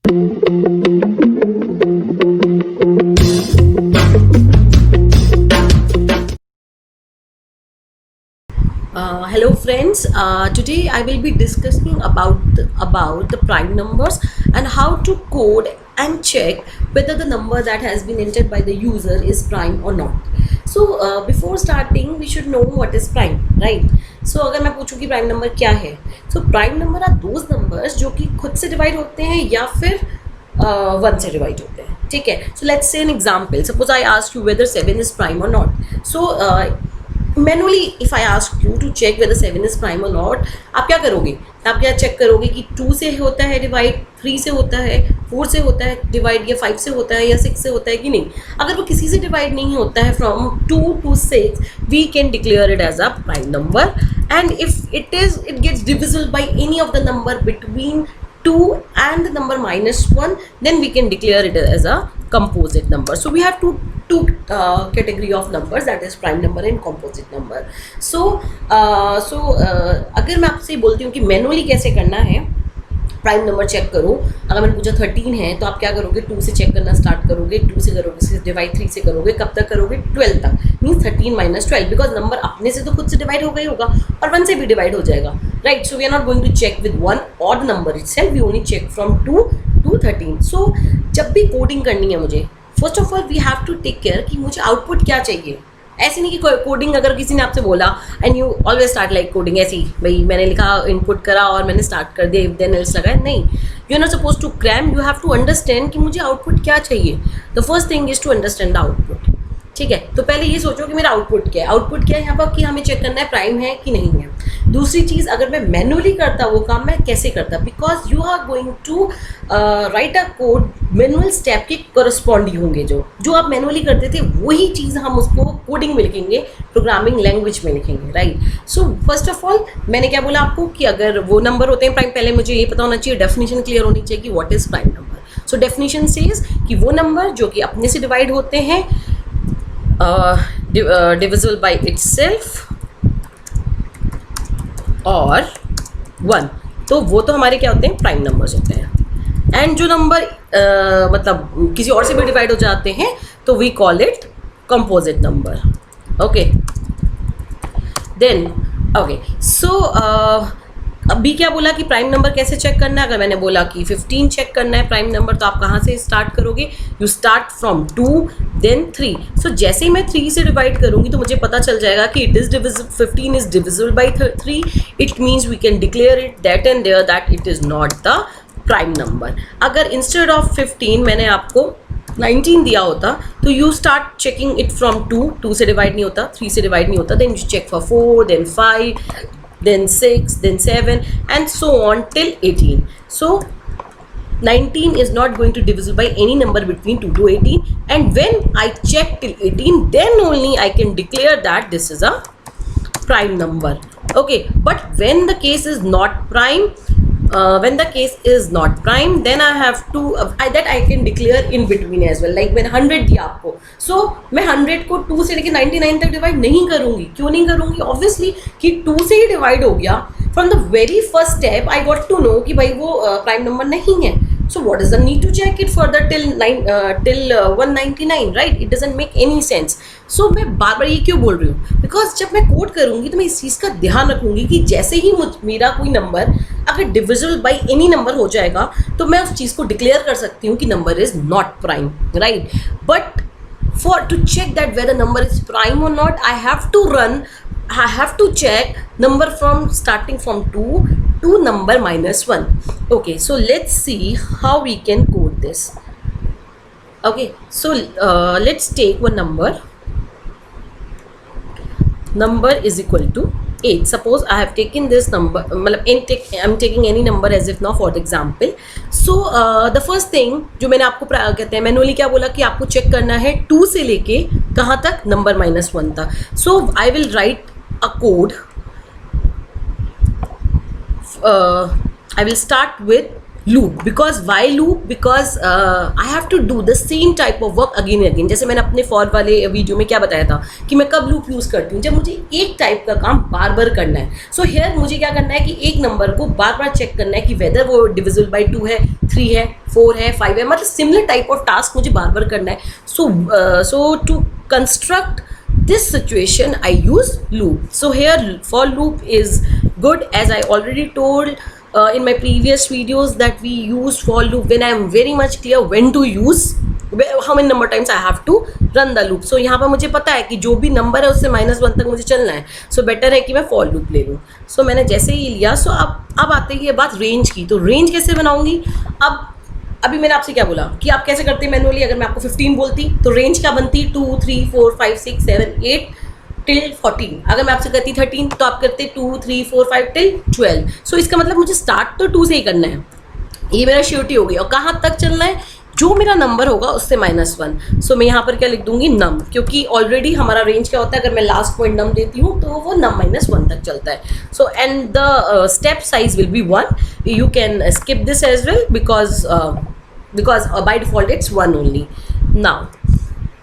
Hello friends, today I will be discussing about the prime numbers and how to code and check whether the number that has been entered by the user is prime or not. So before starting we should know what is prime, right? So अगर मैं पूछूं कि prime number क्या है, so prime number are those numbers जो कि खुद से divide होते हैं या फिर 1 से divide होते हैं, ठीक है? So let's say an example. Suppose I asked you whether 7 is prime or not. So manually if I ask you to check whether 7 is prime or not, आप क्या करोगे? आप क्या चेक करोगे कि 2 से होता है डिवाइड, 3 से होता है, 4 से होता है डिवाइड, या 5 से होता है या 6 से होता है कि नहीं. अगर वो किसी से डिवाइड नहीं होता है from 2 to 6, we can declare it as a prime number. And if it gets divisible by any of the number between 2 and the number -1, then we can declare it as a composite number. So we have two category of numbers, that is prime number and composite number. So अगर मैं आपसे बोलती हूँ कि manually कैसे करना है prime number check करो, अगर मैंने पूछा 13 है तो आप क्या करोगे? 2 से चेक करना स्टार्ट करोगे, 2 से करोगे, डिवाइड 3 से करोगे, कब तक करोगे? 12 तक. मीन्स 13 - 12, बिकॉज नंबर अपने से तो खुद से डिवाइड हो गई होगा और 1 से भी डिवाइड हो जाएगा, right? So we are not going to check with one odd number itself, we only check from 2 to 13. So जब भी कोडिंग करनी है मुझे, first of all we have to take care कि मुझे आउटपुट क्या चाहिए. ऐसे नहीं कि कोडिंग अगर किसी ने आपसे बोला and you always start like coding, ऐसी भाई मैंने लिखा, इनपुट करा और मैंने स्टार्ट कर दिया, इफ देन एल्स लगाया. नहीं, you are not suppose to cram, you have to understand कि मुझे आउटपुट क्या चाहिए. The first thing is to understand the output, ठीक है? तो पहले ये सोचो कि मेरा आउटपुट क्या है. आउटपुट क्या है यहाँ पर कि हमें चेक करना है प्राइम है कि नहीं है. दूसरी चीज़, अगर मैं मैनुअली करता वो काम मैं कैसे करता, because you are going to write a code, manual step के करस्पॉन्डिंग होंगे. जो आप मैनुअली करते थे वही चीज़ हम उसको कोडिंग में लिखेंगे, प्रोग्रामिंग लैंग्वेज में लिखेंगे, right? So first of all मैंने क्या बोला आपको कि अगर वो नंबर होते हैं प्राइम, पहले मुझे ये पता होना चाहिए, डेफिनेशन क्लियर होनी चाहिए कि what is prime number. So definition says कि वो नंबर जो कि अपने से डिवाइड होते हैं, divisible by itself और 1, तो वो तो हमारे क्या होते हैं? प्राइम नंबर्स होते हैं. एंड जो नंबर मतलब किसी और से भी डिवाइड हो जाते हैं तो we call it composite number. Okay, then okay, so अभी क्या बोला कि प्राइम नंबर कैसे चेक करना है. अगर मैंने बोला कि 15 चेक करना है प्राइम नंबर, तो आप कहाँ से स्टार्ट करोगे? You start from 2 then 3. So जैसे ही मैं 3 से डिवाइड करूँगी तो मुझे पता चल जाएगा कि it is divisible, 15 is divisible by 3. It means we can declare it that and there that it is not the prime number. अगर इंस्टेड ऑफ 15 मैंने आपको 19 दिया होता तो you start checking it from 2 से डिवाइड नहीं होता, 3 से डिवाइड नहीं होता, then you check for 4, then 5, then 6, then 7, and so on till 18. So 19 is not going to divisible by any number between 2 to 18, and when I check till 18, then only I can declare that this is a prime number. Okay, but when the case is not prime, then I have to that I can declare in between as well. Like मैंने 100 दिया आपको, so मैं 100 को 2 से लेके 99 तक divide नहीं करूँगी. क्यों नहीं करूँगी? ऑब्वियसली कि 2 से ही डिवाइड हो गया. From the very first step I got to know कि भाई वो प्राइम नंबर नहीं है. So what is the need to check it further till 199, right? It doesn't make any sense. So मैं बार बार ये क्यों बोल रही हूँ? Because जब मैं कोड करूँगी तो मैं इस चीज़ का ध्यान रखूँगी कि जैसे ही मेरा कोई नंबर अगर डिविजिबल बाई एनी नंबर हो जाएगा तो मैं उस चीज़ को डिक्लेयर कर सकती हूँ कि number is not prime, right? But for to check that whether number is prime or not, I have to check number from starting from 2 to number -1. Okay, so let's see how we can code this. Okay, so let's take one number is equal to 8. Suppose I have taken this number, I'm taking any number as if now for the example. So the first thing जो मैंने आपको कहते हैं manually क्या बोला कि आपको check करना है 2 से लेके कहाँ तक? नंबर -1 तक. So I will write a code. I will start with loop. Because why loop? Because I have to do the same type of work again and again. जैसे मैंने अपने फॉर वाले वीडियो में क्या बताया था कि मैं कब लूप यूज़ करती हूँ, जब मुझे एक टाइप का काम बार बार करना है. सो हेयर मुझे क्या करना है कि एक नंबर को बार बार चेक करना है कि वेदर वो डिविजिबल बाई 2 है, 3 है, 4 है, 5 है, मतलब सिमिलर टाइप ऑफ टास्क मुझे बार बार करना है. So to construct this situation I use loop. So here for loop is good, as I already told in my previous videos that we use for loop when I am very much clear when to use, how many number times I have to run the loop. So यहाँ पर मुझे पता है कि जो भी number है उससे -1 तक मुझे चलना है. सो बेटर है कि मैं फॉर लूप ले लूँ. सो मैंने जैसे ही लिया, सो अब आते ही ये बात रेंज की. तो रेंज कैसे बनाऊँगी? अभी मैंने आपसे क्या बोला कि आप कैसे करते हैं मैनुअली. अगर मैं आपको 15 बोलती तो रेंज क्या बनती? 2, 3, 4, 5, 6, 7, 8 टिल 14. अगर मैं आपसे कहती 13 तो आप करते 2, 3, 4, 5 टिल 12. सो इसका मतलब मुझे स्टार्ट तो 2 से ही करना है. ये मेरा श्योरिटी हो गई. और कहाँ तक चलना है? जो मेरा नंबर होगा उससे -1. सो मैं यहाँ पर क्या लिख दूंगी? नम. क्योंकि ऑलरेडी हमारा रेंज क्या होता है, अगर मैं लास्ट पॉइंट नम देती हूँ तो वो नम -1 तक चलता है. So and the step size will be 1. You can skip this as well because by default it's 1 only. Now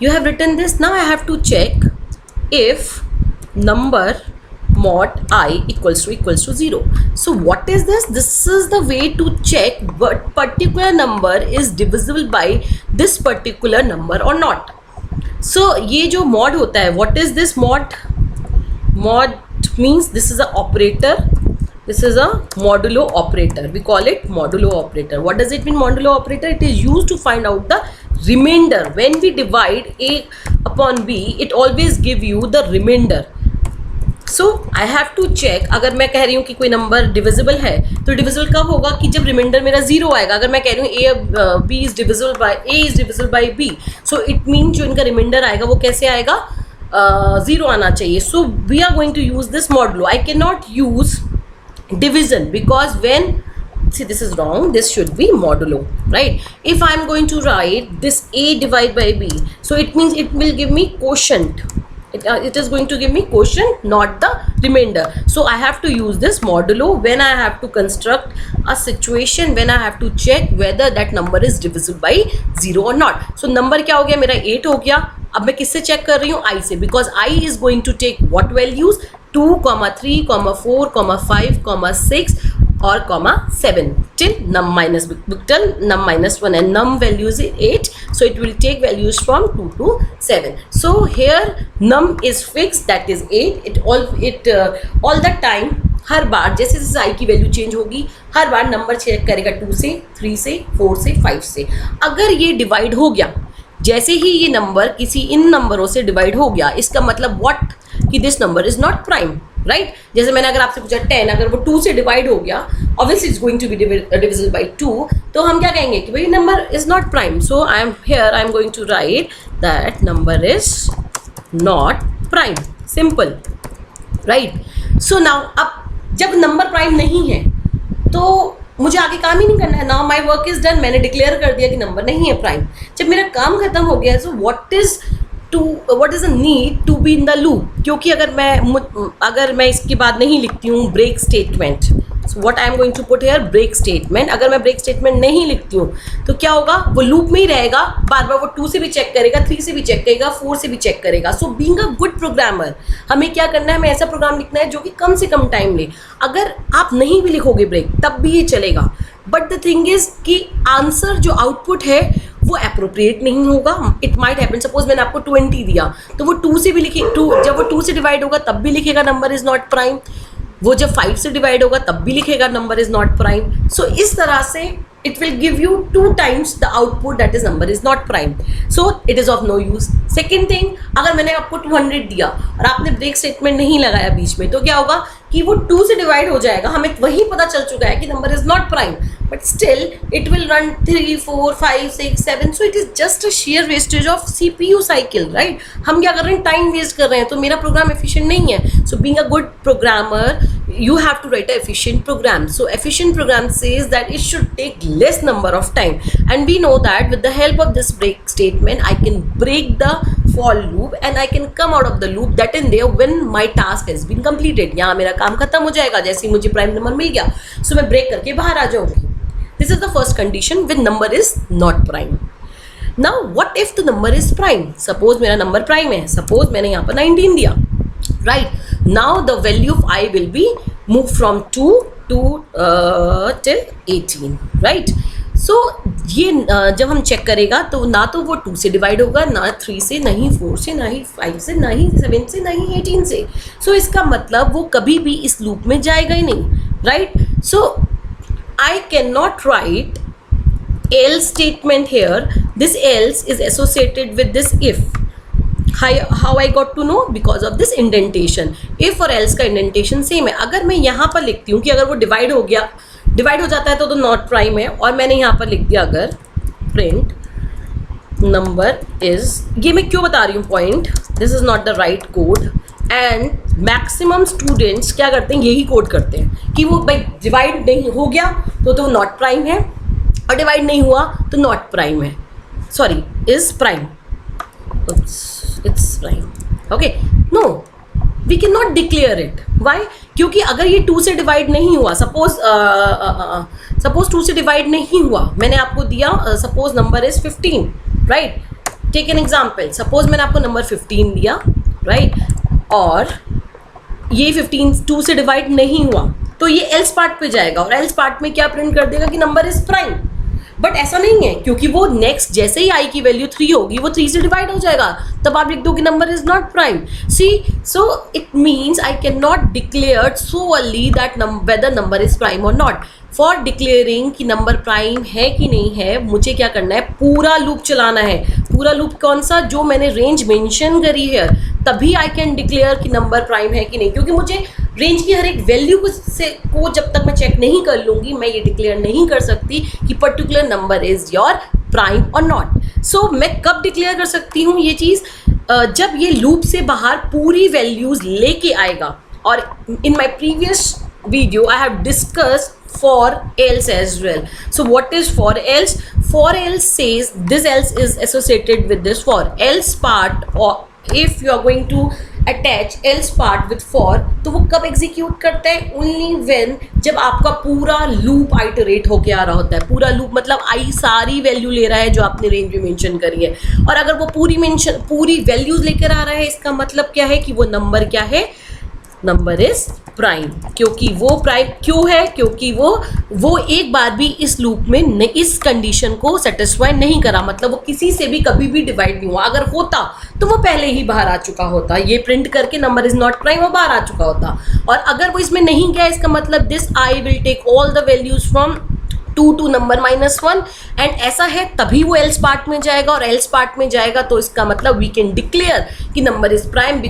you have written this. Now I have to check if number mod I equals to 0. So what is this? This is the way to check what particular number is divisible by this particular number or not. So ये जो mod होता है, what is this mod? Mod means this is a operator. This is a modulo operator. We call it modulo operator. What does it mean, modulo operator? It is used to find out the remainder. When we divide A upon B, it always give you the remainder. So I have to check. अगर मैं कह रही हूँ कि कोई number divisible है तो divisible कब होगा? कि जब रिमाइंडर मेरा 0 आएगा. अगर मैं कह रही हूँ A is divisible by B, so it means जो इनका रिमाइंडर आएगा वो कैसे आएगा? 0 आना चाहिए. So we are going to use this modulo. I cannot use division because when, see, this is wrong, this should be modulo, right? If I am going to write this A divided by B, so it means it will give me quotient. It is going to give me quotient, not the remainder. So I have to use this modulo when I have to construct a situation, when I have to check whether that number is divisible by 0 or not. So number क्या हो गया मेरा? 8 हो गया. अब मैं किससे check कर रही हूँ? I से, because I is going to take what values? 2, 3, 4, 5, 6 और 7 till num -1, and num values is 8, so it will take values from 2 to 7. So here num is fixed, that is 8. All the time, हर बार जैसे जैसे i की value change होगी, हर बार number check करेगा 2 से, 3 से, 4 से, 5 से. अगर ये डिवाइड हो गया, जैसे ही ये नंबर किसी इन नंबरों से डिवाइड हो गया, इसका मतलब व्हाट? कि this number is not prime, right? जैसे मैंने अगर आपसे पूछा 10, अगर वो 2 से डिवाइड हो गया, obviously it's going to be divisible by 2, तो हम क्या कहेंगे कि भाई number is not prime. So I am going to write that number is not prime. Simple, right? So now अब जब नंबर प्राइम नहीं है तो मुझे आगे काम ही नहीं करना है. Now my work is done. मैंने डिक्लेयर कर दिया कि नंबर नहीं है प्राइम. जब मेरा काम खत्म हो गया, so what is the need to be in the loop? क्योंकि अगर मैं इसके बाद नहीं लिखती हूँ break statement, so what I am going to put here? Break statement. अगर मैं ब्रेक स्टेटमेंट नहीं लिखती हूँ तो क्या होगा? वो लूप में ही रहेगा. बार बार वो 2 से भी चेक करेगा, 3 से भी चेक करेगा, 4 से भी चेक करेगा. So being a good programmer, हमें क्या करना है? हमें ऐसा प्रोग्राम लिखना है जो कि कम से कम टाइम ले. अगर आप नहीं भी लिखोगे ब्रेक तब भी ये चलेगा. बट द थिंग इज कि आंसर जो आउटपुट है वो अप्रोप्रिएट नहीं होगा. इट माइट हैपन, सपोज मैंने आपको 20 दिया तो वो 2 से भी लिखे, जब वो 2 से डिवाइड होगा तब भी लिखेगा नंबर इज नॉट प्राइम. वो जब 5 से डिवाइड होगा तब भी लिखेगा नंबर इज नॉट प्राइम. सो इस तरह से it will give you 2 times the output, that is number is not prime, so it is of no use. Second thing, अगर मैंने आपको 200 दिया और आपने ब्रेक स्टेटमेंट नहीं लगाया बीच में, तो क्या होगा कि वो 2 से डिवाइड हो जाएगा. हमें वही पता चल चुका है कि number is not prime, but still it will run 3, 4, 5, 6, 7. So it is just a share wastage of CPU cycle, right? हम क्या कर रहे हैं? टाइम वेस्ट कर रहे हैं. तो मेरा प्रोग्राम एफिशिएंट नहीं है. So being a good programmer, you have to write a efficient program. So efficient program says that it should take less number of time, and we know that with the help of this break statement I can break the for loop and I can come out of the loop that in there when my task has been completed. यहाँ मेरा काम खत्म हो जाएगा जैसे ही मुझे prime number मिल गया. सो मैं ब्रेक करके बाहर आ जाऊँगी. This is the first condition when number is not prime. Now what if the number is prime? Suppose मेरा number prime है, suppose मैंने यहाँ पर 19 दिया, right? Now the value of I will be moved from 2 to till 18, right? So ये जब हम check करेगा तो ना तो वो 2 से डिवाइड होगा, ना 3 से, ना ही 4 से, ना ही 5 से, ना ही 7 से, ना ही 18 से. So इसका मतलब वो कभी भी इस लूप में जाएगा ही नहीं, right? So I cannot write else statement here. This else is associated with this if. How I got to know? Because of this indentation. If और else का indentation same है. अगर मैं यहाँ पर लिखती हूँ कि अगर वो डिवाइड हो गया, डिवाइड हो जाता है तो नॉट प्राइम है, और मैंने यहाँ पर लिख दिया अगर प्रिंट नंबर इज, ये मैं क्यों बता रही हूँ point, this is not the right code. And maximum students क्या करते हैं, यही कोड करते हैं कि वो भाई डिवाइड नहीं हो गया तो नॉट प्राइम है, और डिवाइड नहीं हुआ तो नॉट प्राइम है, sorry is prime, it's prime. Okay, no, we can not declare it. Why? क्योंकि अगर ये 2 से डिवाइड नहीं हुआ, सपोज 2 से डिवाइड नहीं हुआ, मैंने आपको दिया suppose number is 15, right? Take an example, suppose मैंने आपको नंबर 15 दिया, राइट? और ये 15 2 से डिवाइड नहीं हुआ तो ये एल्स पार्ट पे जाएगा, और एल्स पार्ट में क्या प्रिंट कर देगा कि नंबर इज प्राइम. बट ऐसा नहीं है, क्योंकि वो नेक्स्ट जैसे ही आई की वैल्यू 3 होगी वो 3 से डिवाइड हो जाएगा, तब आप लिख दो कि number is not prime. See, so it means I can not declare so early that whether number is prime or not. For declaring कि नंबर प्राइम है कि नहीं है, मुझे क्या करना है, पूरा लूप चलाना है. पूरा लूप कौन सा, जो मैंने रेंज मेंशन करी है, तभी आई कैन डिक्लेयर कि नंबर प्राइम है कि नहीं. क्योंकि मुझे रेंज की हर एक वैल्यू को जब तक मैं चेक नहीं कर लूँगी, मैं ये डिक्लेयर नहीं कर सकती कि particular number is your prime or not. सो मैं कब डिक्लेयर कर सकती हूँ ये चीज़, जब ये लूप से बाहर पूरी वैल्यूज़ लेके आएगा. और in my previous video I have discussed for else as well. So what is for else? For else says this else is associated with this for else part, or if you are going to attach else part with for, तो वो कब execute करता है, only when जब आपका पूरा loop iterate होके आ रहा होता है. पूरा loop मतलब आई सारी वैल्यू ले रहा है जो आपने रेंज में मेंशन करी है, और अगर वो पूरी वैल्यूज लेकर आ रहा है, इसका मतलब क्या है कि वो नंबर क्या है, नंबर इज प्राइम. क्योंकि वो प्राइम क्यों है, क्योंकि वो एक बार भी इस लूप में इस कंडीशन को सेटिस्फाई नहीं करा, मतलब वो किसी से भी कभी भी डिवाइड नहीं हुआ. अगर होता तो वो पहले ही बाहर आ चुका होता, ये प्रिंट करके नंबर इज नॉट प्राइम वो बाहर आ चुका होता. और अगर वो इसमें नहीं गया, इसका मतलब this I will take all the values from 2 to number -1, and ऐसा है तभी वो एल्स पार्ट में जाएगा, और एल्स पार्ट में जाएगा तो इसका मतलब वी कैन डिक्लेयर कि number is prime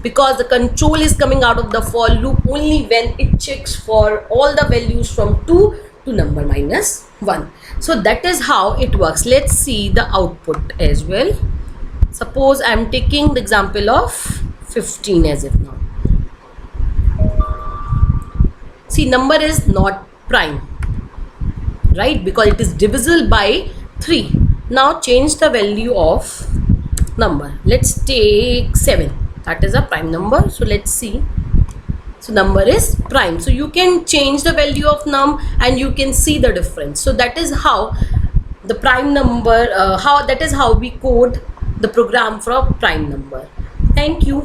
because the control is coming out of the for loop only when it checks for all the values from 2 to number -1. So that is how it works. Let's see the output as well. Suppose I am taking the example of 15 as if now. See, number is not prime, right? Because it is divisible by 3. Now change the value of number. Let's take 7. That is a prime number. So let's see. So number is prime. So you can change the value of num and you can see the difference. So that is how the prime number, that is how we code the program for a prime number. Thank you.